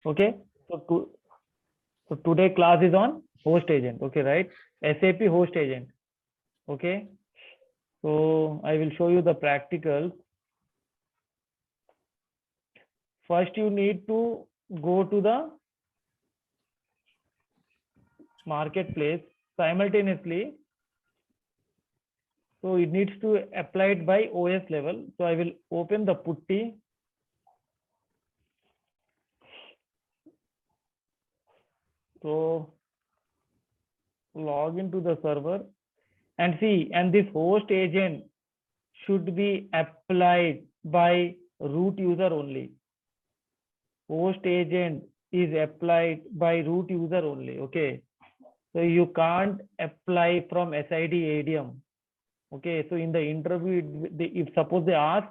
Okay. So today class is on host agent. Okay, right? SAP host agent. Okay. So I will show you the practicals. First, you need to go to the marketplace simultaneously. So it needs to apply it by OS level. So I will open the putty. So log into the server and see, and this host agent should be applied by root user only. Host agent is applied by root user only. Okay. So you can't apply from SID ADM. Okay. So in the interview, if suppose they ask,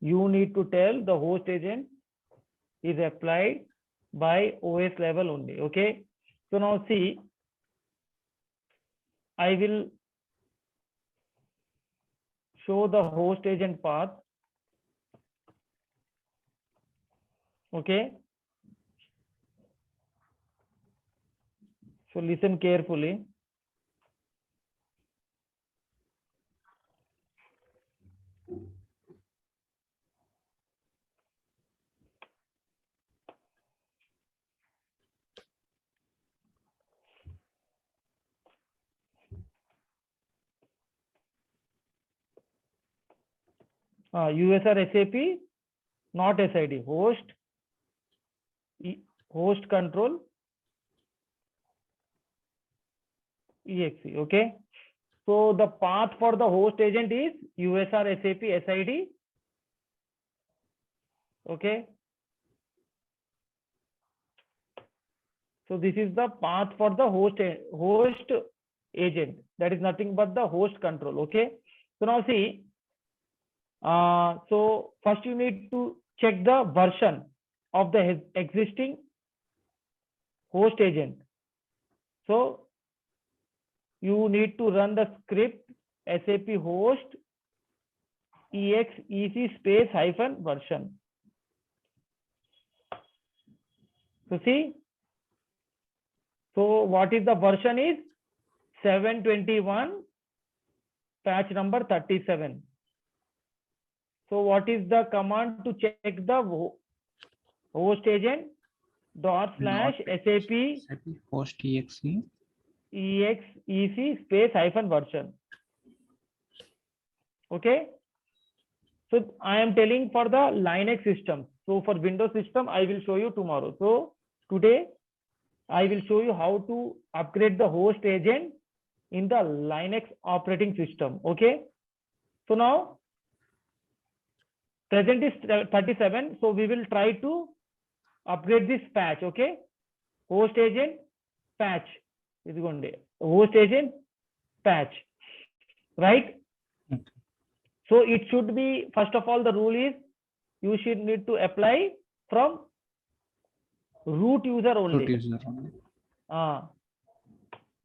you need to tell the host agent is applied by OS level only. Okay. So now see, I will show the host agent path. Okay. So listen carefully. USR SAP, not SID, host control exe. Okay. So the path for the host agent is USR SAP SID. Okay. So this is the path for the host agent. That is nothing but the host control. Okay. So now see, so first you need to check the version of the existing host agent. So you need to run the script SAP host exec space hyphen version. So see, so what is the version is 721 patch number 37. So what is the command to check the host agent? Dot slash SAP host exe space hyphen version. Okay. So I am telling for the Linux system. So for Windows system, I will show you tomorrow. So today I will show you how to upgrade the host agent in the Linux operating system. Okay. So now present is 37. So we will try to upgrade this patch. Okay. Host agent patch is going to host agent patch, right? Okay. So it should be, first of all, the rule is you should need to apply from root user only.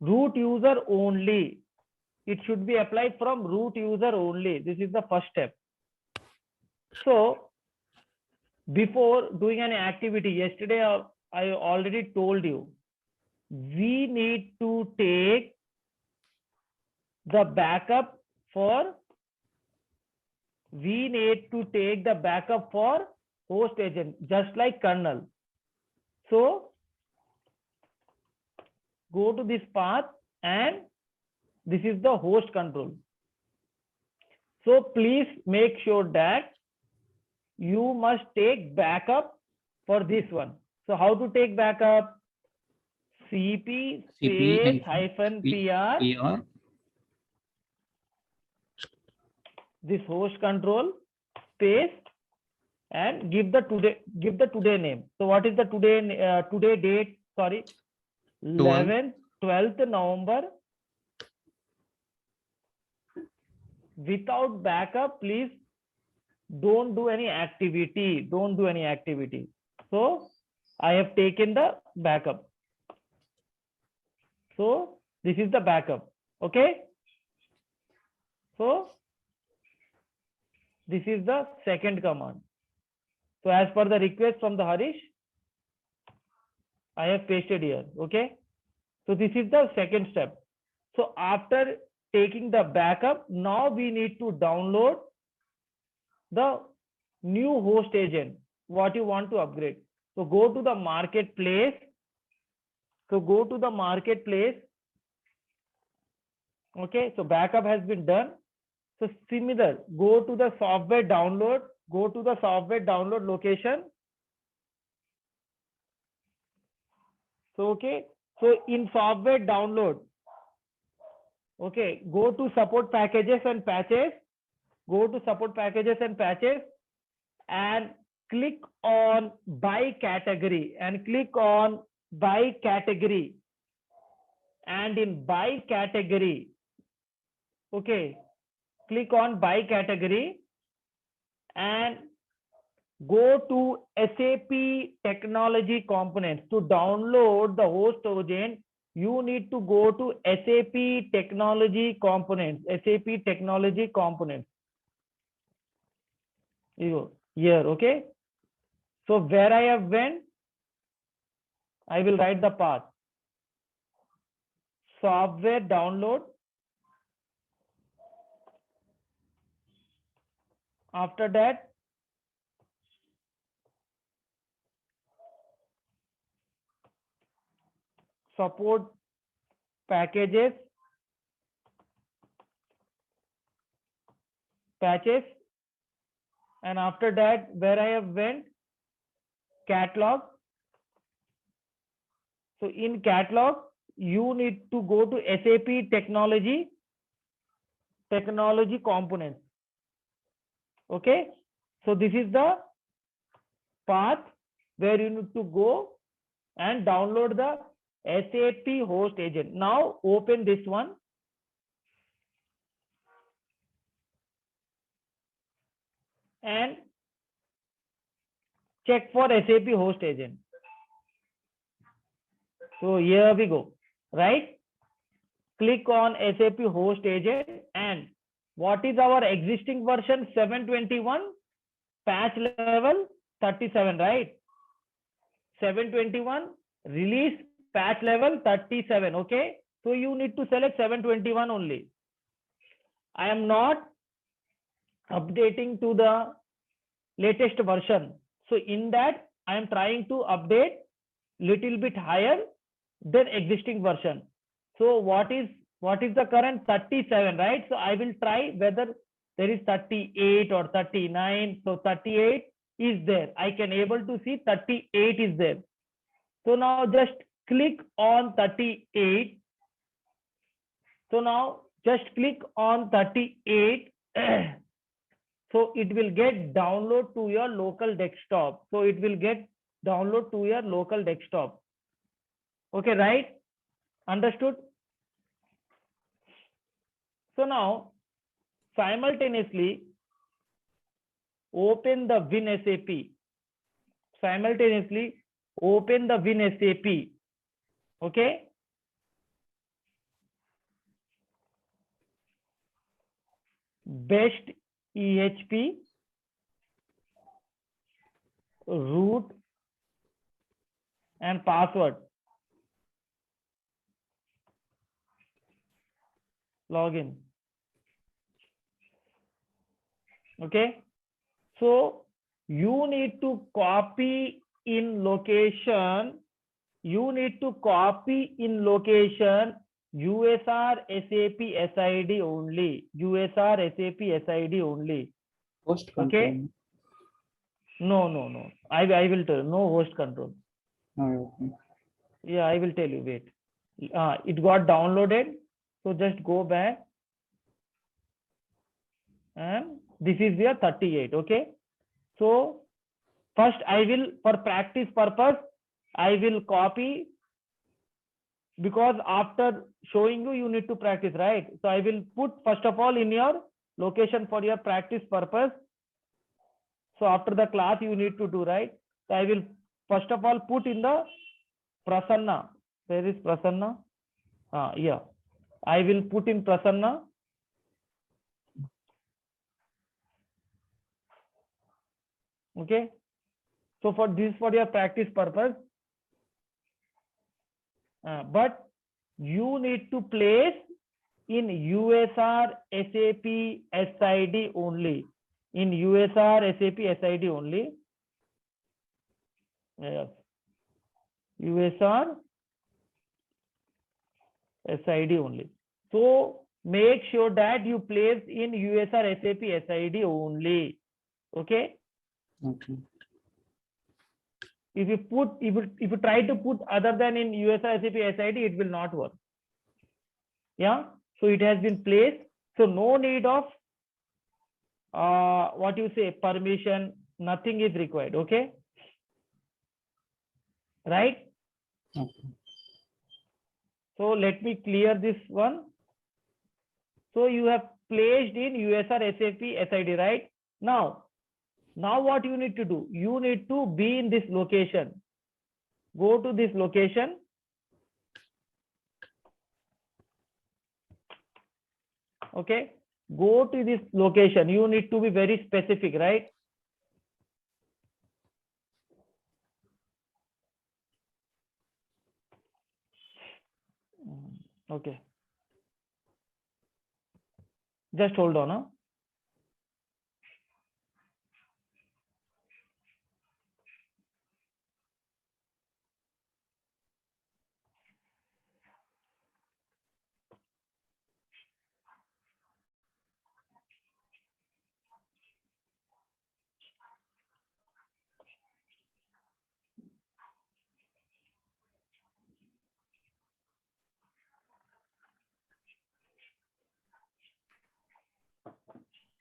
Root user only. It should be applied from root user only. This is the first step. So before doing any activity, yesterday I already told you, we need to take the backup for host agent, just like kernel. So go to this path and this is the host control. So please make sure that you must take backup for this one. So how to take backup? CP space hyphen PR, this host control space, and give the today name. So what is the today date? Sorry, 12th November. Without backup, please don't do any activity. Don't do any activity. So I have taken the backup. So this is the backup. Okay. So this is the second command. So as per the request from the Harish, I have pasted here. Okay. So this is the second step. So after taking the backup, now we need to download the new host agent, what you want to upgrade. So go to the marketplace. So go to the marketplace. Okay. So backup has been done. So similar, go to the software download, go to the software download location. So, okay. So in software download, okay, go to support packages and patches, go to support packages and patches and click on by category and click on by category. And in by category, okay, click on by category and go to SAP technology components. To download the host agent, you need to go to SAP technology components. SAP technology components. You go here, okay. So where I have went, I will write the path. Software download. After that, support packages, patches, and after that, where I have went, catalog. So in catalog, you need to go to SAP technology components. Okay. So this is the path where you need to go and download the SAP host agent. Now open this one. And check for SAP host agent. So here we go, right? Click on SAP host agent and what is our existing version? 721, patch level 37, right? 721 release patch level 37. Okay. So you need to select 721 only. I am not updating to the latest version. So in that I am trying to update little bit higher than existing version. So what is the current? 37, right? So I will try whether there is 38 or 39. So 38 is there. I can able to see 38 is there. So now just click on 38. So now just click on 38. So it will get download to your local desktop. So it will get download to your local desktop. Okay, right? Understood? So now simultaneously open the WinSAP. Simultaneously open the WinSAP. Okay. Best EHP root and password. Login. Okay. So you need to copy in location. You need to copy in location USR SAP SID only. USR SAP SID only. Host control. Okay. No. I will tell. No host control. Oh, okay. Yeah, I will tell you. Wait. It got downloaded. So just go back. And this is your 38. Okay. So first I will, for practice purpose, I will copy, because after showing you, you need to practice, right? So I will put first of all in your location for your practice purpose. So after the class you need to do, right? So I will first of all put in the Prasanna. Where is Prasanna? Yeah. I will put in Prasanna. Okay. So for this, for your practice purpose. but you need to place in USR SAP SID only. In USR SAP SID only. Yes. USR SID only. So make sure that you place in USR SAP SID only. Okay. Okay. If you try to put other than in USR SAP SID, it will not work. Yeah. So it has been placed. So no need of permission. Nothing is required. Okay. Right. Okay. So let me clear this one. So you have placed in USR SAP SID, right? Now what you need to do? You need to be in this location. Go to this location. Okay. Go to this location. You need to be very specific, right? Okay. Just hold on. Huh?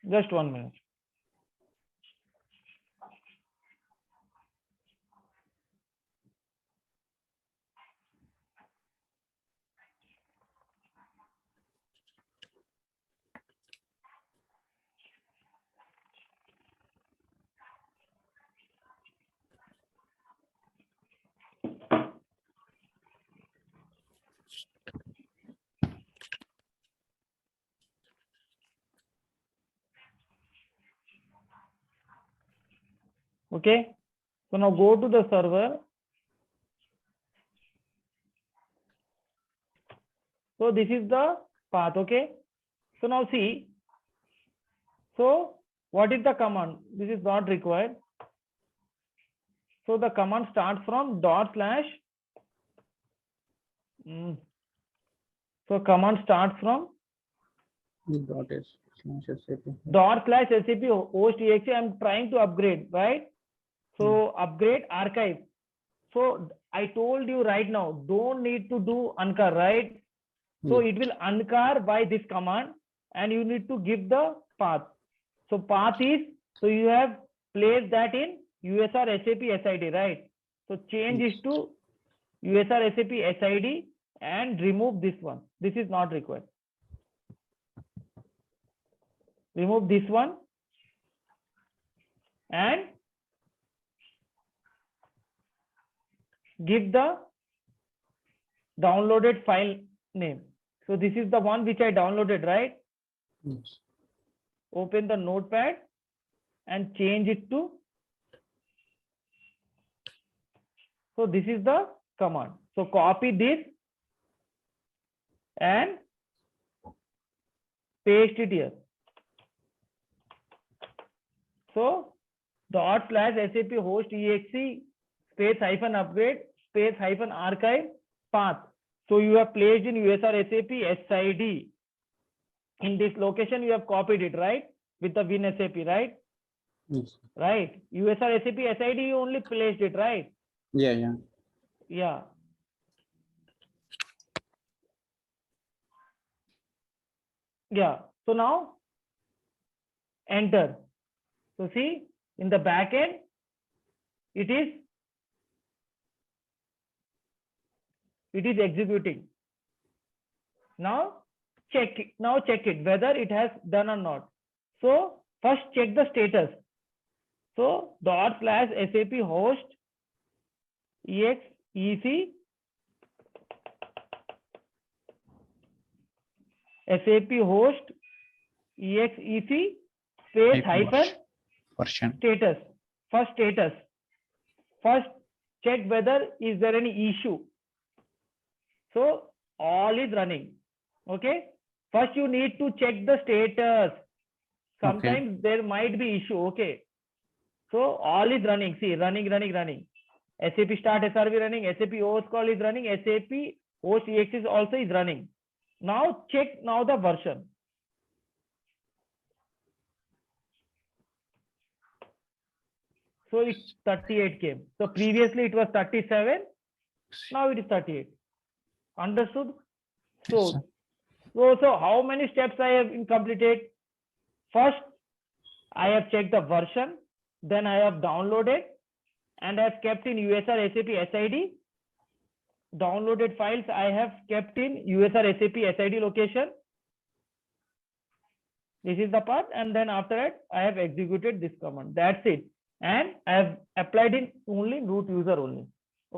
Just 1 minute. Okay. So now go to the server. So this is the path. Okay. So now see. So what is the command? This is not required. So the command starts from /. So command starts from ./SAP. /SAP host exe. I'm trying to upgrade, right? So upgrade archive. So I told you right now, don't need to do uncar, right? So it will uncar by this command, and you need to give the path. So path is, so you have placed that in USR SAP SID, right? So change is to USR SAP SID and remove this one. This is not required. Remove this one and give the downloaded file name. So this is the one which I downloaded, right? Yes. Open the notepad and change it to. So this is the command. So copy this and paste it here. So /SAP host exe space -upgrade space -archive path. So you have placed in USR SAP SID. In this location, you have copied it, right? With the WinSAP, right? Yes. Right. USR SAP SID, you only placed it, right? Yeah. Yeah. Yeah. So now enter. So see, in the back end, it is executing. Now check it whether it has done or not. So first check the status. So /SAP host exe SAP host exe space version. status. First status. First check whether is there any issue. So all is running. Okay. First you need to check the status. Sometimes there might be issue. Okay. So all is running. See, running. SAP start SRV running. SAP OS call is running. SAP OS EX is also is running. Now check now the version. So it's 38 came. So previously it was 37. Now it is 38. Understood? Yes, sir. So how many steps I have completed? First, I have checked the version. Then I have downloaded and I have kept in USR SAP SID. Downloaded files I have kept in USR SAP SID location. This is the part, and then after that I have executed this command. That's it. And I have applied in only root user only.